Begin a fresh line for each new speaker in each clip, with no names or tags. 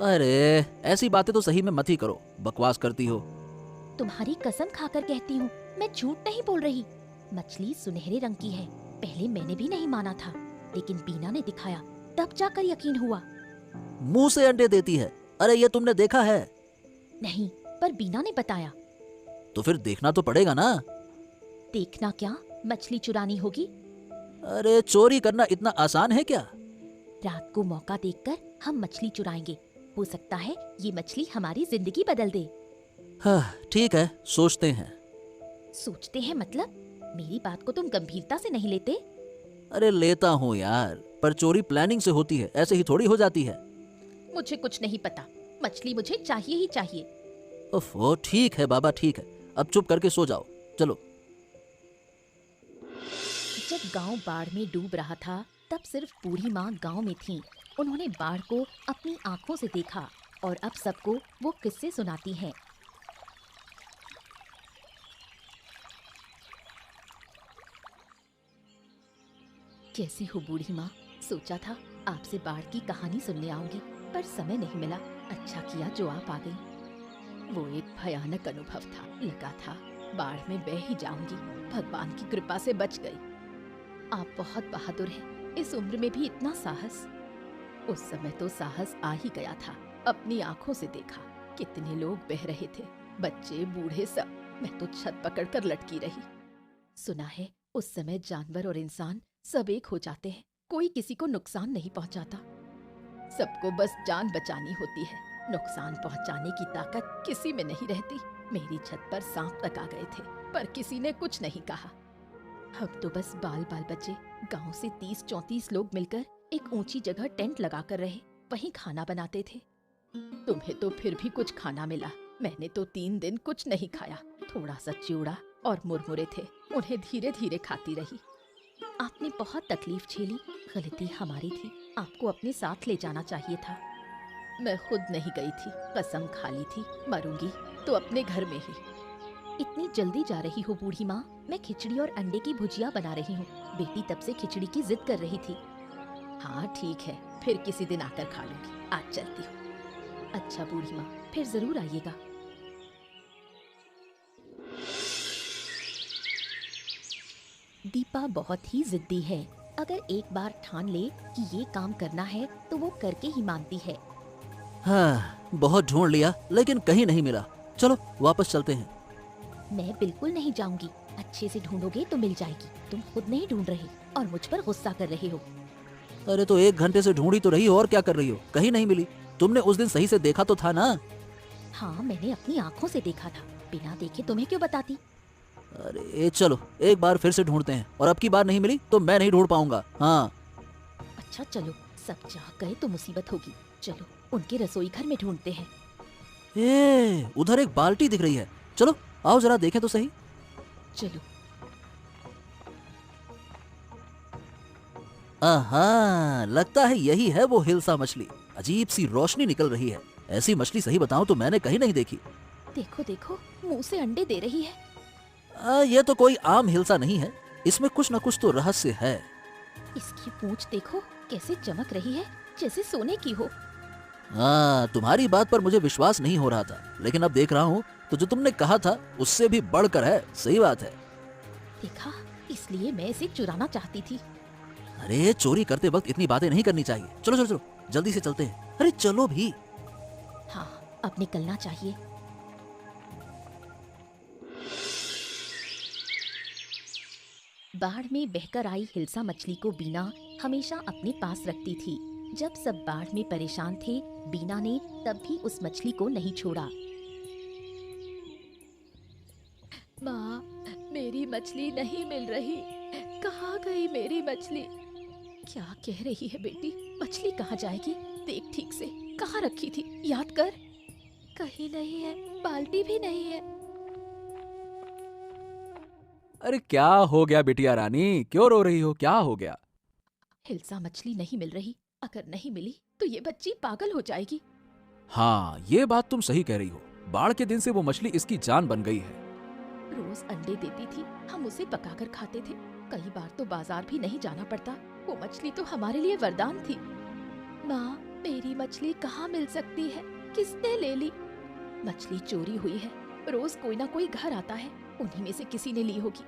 अरे ऐसी बातें तो सही में मत ही करो, बकवास करती हो।
तुम्हारी कसम खाकर कहती हूँ, मैं झूठ नहीं बोल रही। मछली सुनहरे रंग की है। पहले मैंने भी नहीं माना था, लेकिन बीना ने दिखाया, तब जाकर यकीन हुआ।
मुंह से अंडे देती है। अरे ये तुमने देखा है?
नहीं, पर बीना ने बताया।
तो फिर देखना तो पड़ेगा ना।
देखना क्या, मछली चुरानी होगी।
अरे चोरी करना इतना आसान है क्या?
रात को मौका देखकर हम मछली चुराएंगे। हो सकता है ये मछली हमारी जिंदगी बदल दे।
हाँ ठीक है, सोचते हैं।
सोचते हैं मतलब? मेरी बात को तुम गंभीरता से नहीं लेते?
अरे लेता हूँ यार, पर चोरी प्लानिंग से होती है, ऐसे ही थोड़ी हो जाती है।
मुझे कुछ नहीं पता, मछली मुझे चाहिए ही चाहिए।
ओफो ठीक है बाबा, ठीक है, अब चुप करके सो जाओ। चलो।
जब गांव बाढ़ में डूब रहा था, तब सिर्फ बूढ़ी माँ गांव में थीं। उन्होंने बाढ़ को अपनी आंखों से देखा और अब सबको वो किस्से सुनाती हैं। कैसी हो बूढ़ी माँ? सोचा था आपसे बाढ़ की कहानी सुनने आऊंगी, पर समय नहीं मिला। अच्छा किया जो आप आ गई। वो एक भयानक अनुभव था। लगा था बाढ़ में बह ही जाऊंगी, भगवान की कृपा से बच गई। आप बहुत बहादुर हैं, इस उम्र में भी इतना साहस। उस समय तो साहस आ ही गया था। अपनी आंखों से देखा कितने लोग बह रहे थे, बच्चे बूढ़े सब। मैं तो छत पकड़कर लटकी रही। सुना है उस समय जानवर और इंसान सब एक हो जाते हैं, कोई किसी को नुकसान नहीं पहुंचाता। सबको बस जान बचानी होती है, नुकसान पहुंचाने की ताकत किसी में नहीं रहती। मेरी छत पर सांप तक आ गए थे, पर किसी ने कुछ नहीं कहा। हम तो बस बाल बाल बचे। गांव से 30-34 लोग मिलकर एक ऊंची जगह टेंट लगाकर रहे, वहीं खाना बनाते थे। तुम्हें तो फिर भी कुछ खाना मिला, मैंने तो 3 दिन कुछ नहीं खाया। थोड़ा सा चिवड़ा और मुरमुरे थे, उन्हें धीरे धीरे खाती रही। आपने बहुत तकलीफ झेली, गलती हमारी थी। आपको अपने साथ ले जाना चाहिए था। मैं खुद नहीं गई थी, कसम खा ली थी, मरूंगी तो अपने घर में ही। इतनी जल्दी जा रही हो बूढ़ी माँ? मैं खिचड़ी और अंडे की भुजिया बना रही हूँ। बेटी तब से खिचड़ी की जिद कर रही थी। हाँ ठीक है, फिर किसी दिन आकर खा लूंगी, आज चलती हूँ। अच्छा बूढ़ी माँ, फिर जरूर आइएगा। दीपा बहुत ही जिद्दी है। अगर एक बार ठान ले कि ये काम करना है तो वो करके ही मानती है।
हाँ बहुत ढूंढ लिया, लेकिन कहीं नहीं मिला। चलो वापस चलते हैं।
मैं बिल्कुल नहीं जाऊंगी। अच्छे से ढूंढोगे तो मिल जाएगी। तुम खुद नहीं ढूंढ रहे और मुझ पर गुस्सा कर रहे हो।
अरे तो 1 घंटे से ढूंढी तो रही हो, और क्या कर रही हो? कहीं नहीं मिली। तुमने उस दिन सही से देखा तो था ना?
हाँ मैंने अपनी आँखों से देखा था, बिना देखे तुम्हें क्यों बताती।
अरे चलो एक बार फिर से ढूंढते हैं, और अब की बार नहीं मिली तो मैं नहीं ढूंढ पाऊंगा। हाँ
अच्छा चलो, सब जाग गए तो मुसीबत होगी। चलो उनके रसोई घर में ढूंढते हैं।
उधर एक बाल्टी दिख रही है, चलो आओ जरा देखें तो सही।
चलो।
आहा, लगता है यही है वो हिल्सा मछली। अजीब सी रोशनी निकल रही है। ऐसी मछली सही बताऊं तो मैंने कहीं नहीं देखी।
देखो देखो, मुंह से अंडे दे रही है।
ये तो कोई आम हिल्सा नहीं है, इसमें कुछ न कुछ तो रहस्य है।
इसकी पूंछ देखो कैसे चमक रही है, जैसे सोने की हो।
तुम्हारी बात पर मुझे विश्वास नहीं हो रहा था, लेकिन अब देख रहा हूँ तो जो तुमने कहा था उससे भी बढ़कर है। सही बात है।
देखा, इसलिए मैं इसे चुराना चाहती थी।
अरे चोरी करते वक्त इतनी बातें नहीं करनी चाहिए। चलो चलो चलो, जल्दी से चलते हैं। अरे चलो भी।
हाँ अब निकलना चाहिए। बाढ़ में बहकर आई हिल्सा मछली को बीना हमेशा अपने पास रखती थी। जब सब बाढ़ में परेशान थे, बीना ने तब भी उस मछली को नहीं छोड़ा। माँ, मेरी मछली नहीं मिल रही। कहाँ गई मेरी मछली? क्या कह रही है बेटी? मछली कहाँ जाएगी? देख ठीक से, कहाँ रखी थी, याद कर। कहीं नहीं है, बाल्टी भी नहीं है।
अरे क्या हो गया बिटिया रानी, क्यों रो रही हो? क्या हो गया?
हिल्सा मछली नहीं मिल रही। अगर नहीं मिली तो ये बच्ची पागल हो जाएगी।
हाँ ये बात तुम सही कह रही हो। बाढ़ के दिन से वो मछली इसकी जान बन गई है।
रोज अंडे देती थी, हम उसे पकाकर खाते थे। कई बार तो बाजार भी नहीं जाना पड़ता। वो मछली तो हमारे लिए वरदान थी। माँ, मेरी मछली कहाँ मिल सकती है? किसने ले ली? मछली चोरी हुई है। रोज कोई ना कोई घर आता है, उन्हीं में से किसी ने ली होगी।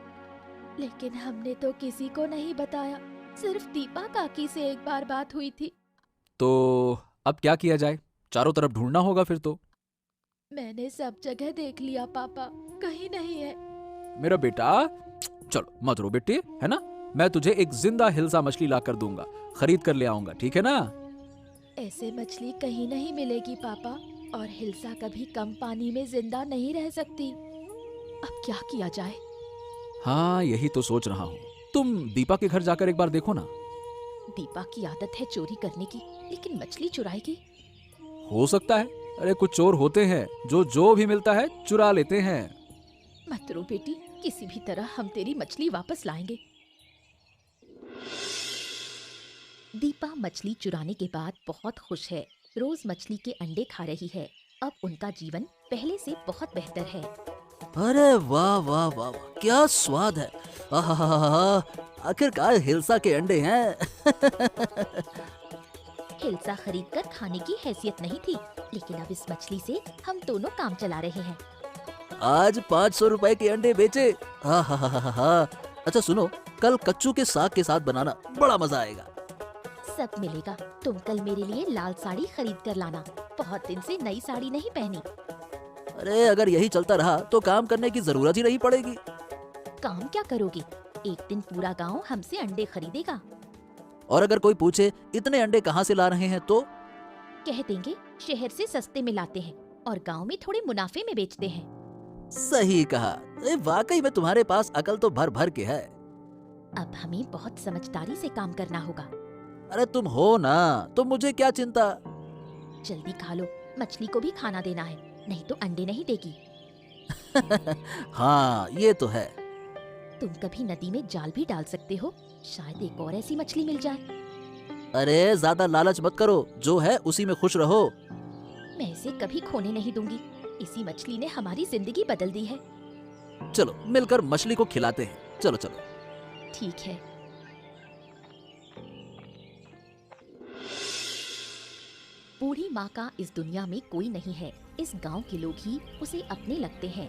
लेकिन हमने तो किसी को नहीं बताया, सिर्फ दीपा काकी से एक बार बात हुई थी।
तो अब क्या किया जाए? चारों तरफ ढूंढना होगा फिर तो।
मैंने सब जगह देख लिया पापा, कहीं नहीं है।
मेरा बेटा, चलो मत रो बेटे, है ना? मैं तुझे एक जिंदा हिल्सा मछली ला कर दूंगा, खरीद कर ले आऊंगा, ठीक है ना?
ऐसे मछली कहीं नहीं मिलेगी पापा, और हिल्सा कभी कम पानी में जिंदा नहीं रह सकती। अब क्या किया जाए?
हाँ, यही तो सोच रहा हूँ। तुम दीपा के घर जाकर एक बार देखो ना।
दीपा की आदत है चोरी करने की, लेकिन मछली चुराएगी?
हो सकता है। अरे कुछ चोर होते हैं जो भी मिलता है चुरा लेते हैं।
मत रो बेटी, किसी भी तरह हम तेरी मछली वापस लाएंगे। दीपा मछली चुराने के बाद बहुत खुश है। रोज मछली के अंडे खा रही है। अब उनका जीवन पहले से बहुत बेहतर है।
अरे वाह वाह वाह वाह, क्या स्वाद है। आहाहाहा, आखिरकार हिल्सा के अंडे हैं।
हिल्सा खरीदकर खाने की हैसियत नहीं थी, लेकिन अब इस मछली से हम दोनों काम चला रहे हैं।
आज 500 रुपए के अंडे बेचे। आहाहाहा। अच्छा सुनो, कल कच्चू के साग के साथ बनाना, बड़ा मजा आएगा।
सब मिलेगा। तुम कल मेरे लिए लाल साड़ी खरीद कर लाना। बहुत दिन से नई साड़ी नहीं पहनी।
अरे अगर यही चलता रहा तो काम करने की जरूरत ही नहीं पड़ेगी।
काम क्या करोगी? एक दिन पूरा गांव हमसे अंडे खरीदेगा।
और अगर कोई पूछे इतने अंडे कहाँ से ला रहे हैं तो
कह देंगे शहर से सस्ते में लाते हैं और गांव में थोड़े मुनाफे में बेचते हैं।
सही कहा। वाकई में तुम्हारे पास अकल तो भर भर के है।
अब हमें बहुत समझदारी से काम करना होगा।
अरे तुम हो ना, तो मुझे क्या चिंता।
जल्दी खा लो, मछली को भी खाना देना है, नहीं तो अंडे नहीं देगी।
हाँ ये तो है।
तुम कभी नदी में जाल भी डाल सकते हो, शायद एक और ऐसी मछली मिल जाए।
अरे ज्यादा लालच मत करो, जो है उसी में खुश रहो।
मैं इसे कभी खोने नहीं दूंगी। इसी मछली ने हमारी जिंदगी बदल दी है।
चलो मिलकर मछली को खिलाते हैं। चलो चलो।
ठीक है। बूढ़ी माँ का इस दुनिया में कोई नहीं है। इस गांव के लोग ही उसे अपने लगते हैं।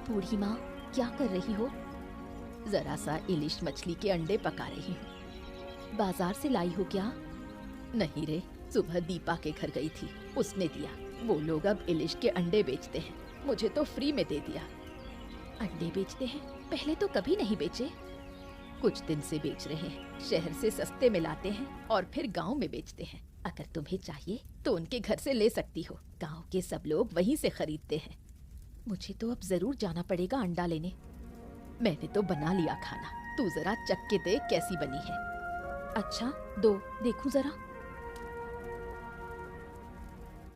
बूढ़ी माँ, क्या कर रही हो? जरा सा इलिश मछली के अंडे पका रही हूँ। बाजार से लाई हो क्या? नहीं रे, सुबह दीपा के घर गई थी, उसने दिया। वो लोग अब इलिश के अंडे बेचते हैं, मुझे तो फ्री में दे दिया। अंडे बेचते हैं? पहले तो कभी नहीं बेचे। कुछ दिन से बेच रहे हैं। शहर से सस्ते में लाते हैं और फिर गांव में बेचते हैं। अगर तुम्हें चाहिए तो उनके घर से ले सकती हो। गांव के सब लोग वहीं से खरीदते हैं। मुझे तो अब जरूर जाना पड़ेगा अंडा लेने। मैंने तो बना लिया खाना, तू जरा चख के देख कैसी बनी है। अच्छा दो, देखूं जरा।